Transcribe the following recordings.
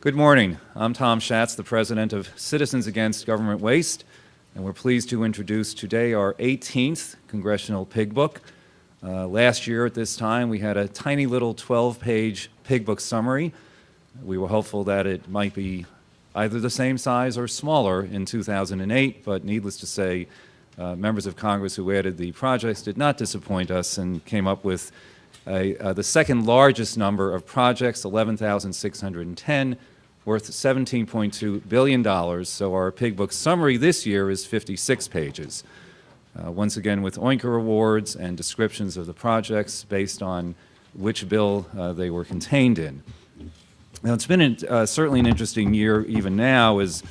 Good morning. I'm Tom Schatz, the president of Citizens Against Government Waste, and we're pleased to introduce today our 18th Congressional Pig Book. Last year at this time, we had a tiny little 12-page Pig Book summary. We were hopeful that it might be either the same size or smaller in 2008, but needless to say, members of Congress who added the projects did not disappoint us and came up with the second largest number of projects, 11,610, worth $17.2 billion. So our Pig Book summary this year is 56 pages. Once again with Oinker Awards and descriptions of the projects based on which bill they were contained in. Now, it's been certainly an interesting year even now, as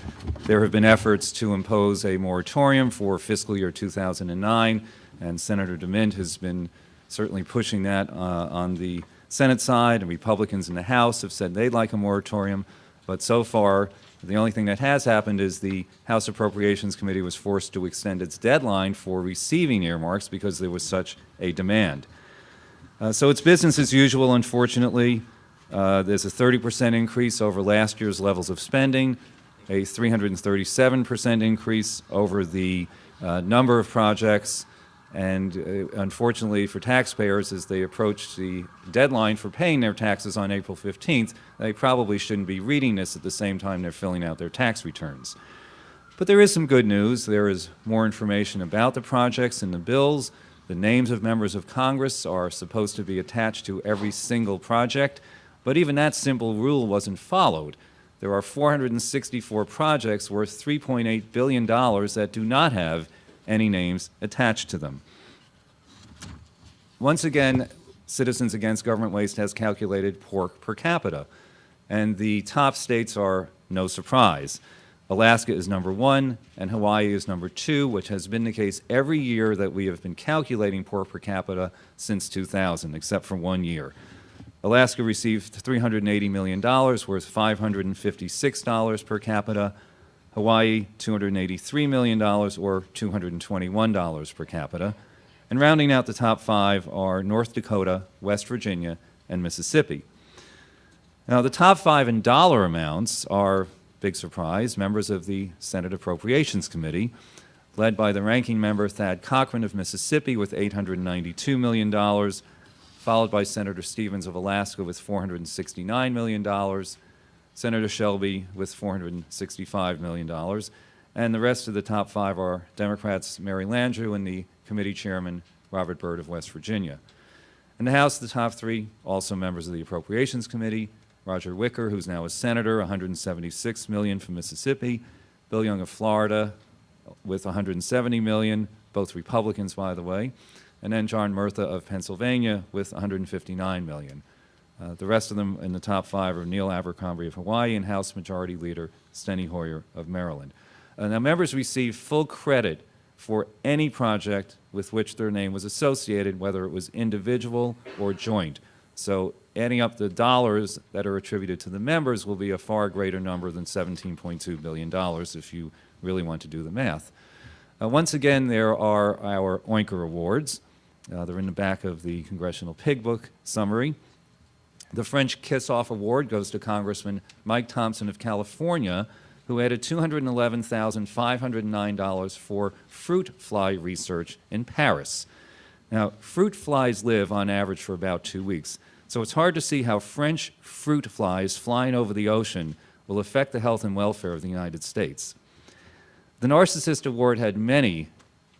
there have been efforts to impose a moratorium for fiscal year 2009, and Senator DeMint has been certainly pushing that on the Senate side, and Republicans in the House have said they'd like a moratorium, but so far the only thing that has happened is the House Appropriations Committee was forced to extend its deadline for receiving earmarks because there was such a demand. So it's business as usual, unfortunately. There's a 30% increase over last year's levels of spending, a 337% increase over the number of projects, and unfortunately for taxpayers, as they approach the deadline for paying their taxes on April 15th, they probably shouldn't be reading this at the same time they're filling out their tax returns. But there is some good news. There is more information about the projects in the bills. The names of members of Congress are supposed to be attached to every single project, but even that simple rule wasn't followed. There are 464 projects worth $3.8 billion that do not have any names attached to them. Once again, Citizens Against Government Waste has calculated pork per capita, and the top states are no surprise. Alaska is number 1, and Hawaii is number 2, which has been the case every year that we have been calculating pork per capita since 2000, except for 1 year. Alaska received $380 million, worth $556 per capita. Hawaii, $283 million, or $221 per capita. And rounding out the top 5 are North Dakota, West Virginia, and Mississippi. Now, the top 5 in dollar amounts are, big surprise, members of the Senate Appropriations Committee, led by the ranking member Thad Cochran of Mississippi with $892 million, followed by Senator Stevens of Alaska with $469 million, Senator Shelby with $465 million, and the rest of the top 5 are Democrats Mary Landrieu and the committee chairman Robert Byrd of West Virginia. In the House, the top 3, also members of the Appropriations Committee, Roger Wicker, who's now a senator, $176 million from Mississippi, Bill Young of Florida with $170 million, both Republicans, by the way, and then John Murtha of Pennsylvania with $159 million. The rest of them in the top 5 are Neil Abercrombie of Hawaii and House Majority Leader Steny Hoyer of Maryland. Now, members receive full credit for any project with which their name was associated, whether it was individual or joint. So adding up the dollars that are attributed to the members will be a far greater number than $17.2 billion if you really want to do the math. Once again, there are our Oinker Awards. They're in the back of the Congressional Pig Book summary. The French Kiss-Off Award goes to Congressman Mike Thompson of California, who added $211,509 for fruit fly research in Paris. Now, fruit flies live on average for about 2 weeks, so it's hard to see how French fruit flies flying over the ocean will affect the health and welfare of the United States. The Narcissist Award had many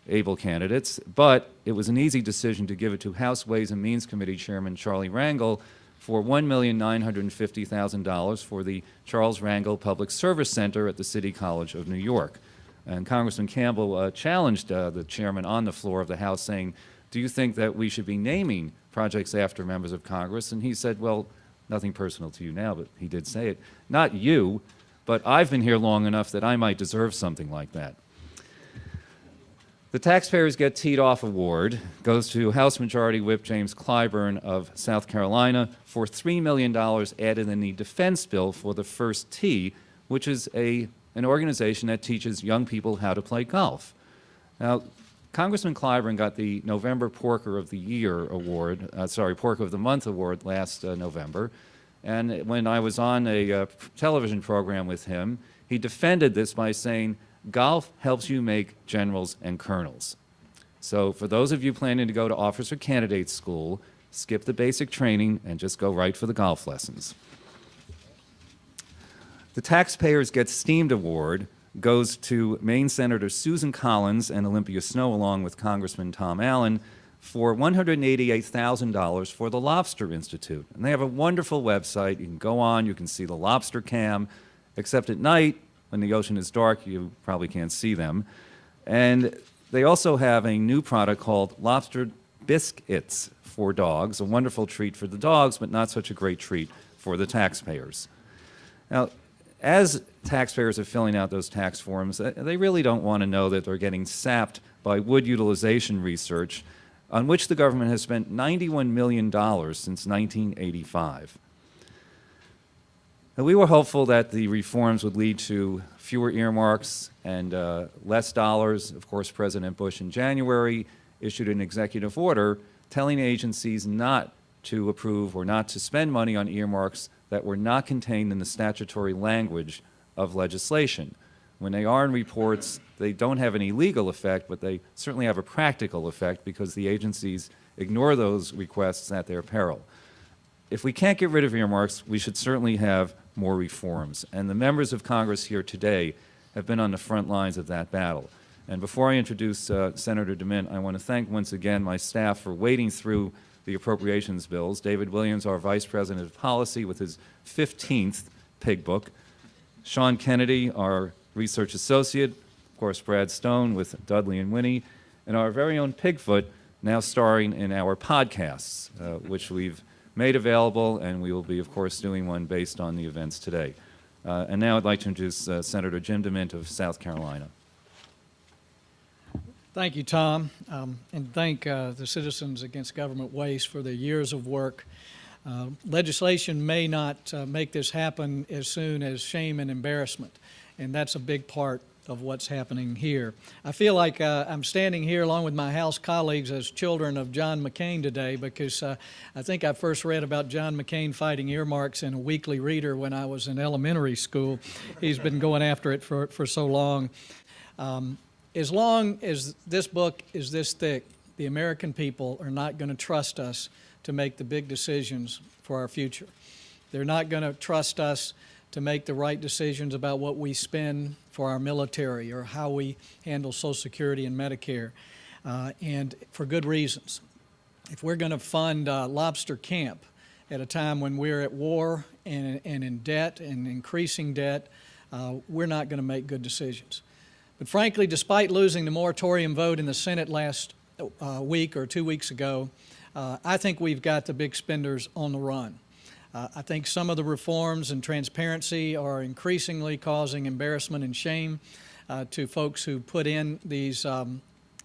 able candidates, but it was an easy decision to give it to House Ways and Means Committee Chairman Charlie Rangel for $1,950,000 for the Charles Rangel Public Service Center at the City College of New York. And Congressman Campbell challenged the chairman on the floor of the House, saying, do you think that we should be naming projects after members of Congress? And he said, well, nothing personal to you now, but he did say it. Not you, but I've been here long enough that I might deserve something like that. The Taxpayers Get Teed Off Award goes to House Majority Whip James Clyburn of South Carolina for $3 million added in the defense bill for the First Tee, which is an organization that teaches young people how to play golf. Now, Congressman Clyburn got the November Porker of the Year award, Porker of the Month award last November, And when I was on a television program with him, he defended this by saying, golf helps you make generals and colonels. So for those of you planning to go to officer candidate school, skip the basic training and just go right for the golf lessons. The Taxpayers Get Steamed Award goes to Maine Senator Susan Collins and Olympia Snowe, along with Congressman Tom Allen, for $188,000 for the Lobster Institute. And they have a wonderful website. You can go on, you can see the lobster cam, except at night, when the ocean is dark, you probably can't see them. And they also have a new product called Lobster Biscuits for dogs, a wonderful treat for the dogs, but not such a great treat for the taxpayers. Now, as taxpayers are filling out those tax forms, they really don't want to know that they're getting sapped by wood utilization research, on which the government has spent $91 million since 1985. Now, we were hopeful that the reforms would lead to fewer earmarks and less dollars. Of course, President Bush in January issued an executive order telling agencies not to approve or not to spend money on earmarks that were not contained in the statutory language of legislation. When they are in reports, they don't have any legal effect, but they certainly have a practical effect because the agencies ignore those requests at their peril. If we can't get rid of earmarks, we should certainly have more reforms. And the members of Congress here today have been on the front lines of that battle. And before I introduce Senator DeMint, I want to thank once again my staff for wading through the appropriations bills. David Williams, our Vice President of Policy, with his 15th Pig Book. Sean Kennedy, our Research Associate. Of course, Brad Stone with Dudley and Winnie. And our very own Pigfoot, now starring in our podcasts, which we've made available, and we will be, of course, doing one based on the events today. And now I'd like to introduce Senator Jim DeMint of South Carolina. Thank you, Tom, and thank the Citizens Against Government Waste for their years of work. Legislation may not make this happen as soon as shame and embarrassment, and that's a big part of what's happening here. I feel like I'm standing here along with my House colleagues as children of John McCain today because I think I first read about John McCain fighting earmarks in a weekly reader when I was in elementary school. He's been going after it for so long. As long as this book is this thick, the American people are not going to trust us to make the big decisions for our future. They're not going to trust us to make the right decisions about what we spend for our military or how we handle Social Security and Medicare, and for good reasons. If we're going to fund lobster camp at a time when we're at war and in debt and increasing debt, we're not going to make good decisions. But frankly, despite losing the moratorium vote in the Senate last week or 2 weeks ago, I think we've got the big spenders on the run. I think some of the reforms and transparency are increasingly causing embarrassment and shame to folks who put in these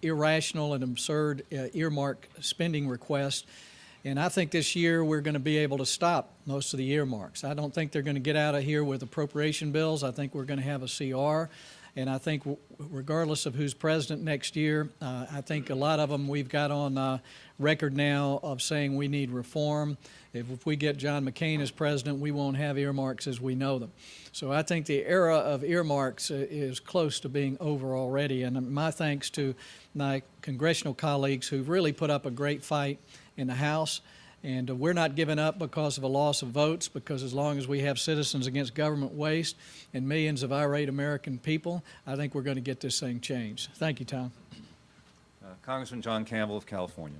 irrational and absurd earmark spending requests. And I think this year we're going to be able to stop most of the earmarks. I don't think they're going to get out of here with appropriation bills. I think we're going to have a CR. And I think regardless of who's president next year, I think a lot of them we've got on record now of saying we need reform. If we get John McCain as president, we won't have earmarks as we know them. So I think the era of earmarks is close to being over already. And my thanks to my congressional colleagues who've really put up a great fight in the House. And we're not giving up because of a loss of votes, because as long as we have Citizens Against Government Waste and millions of irate American people, I think we're going to get this thing changed. Thank you, Tom. Congressman John Campbell of California.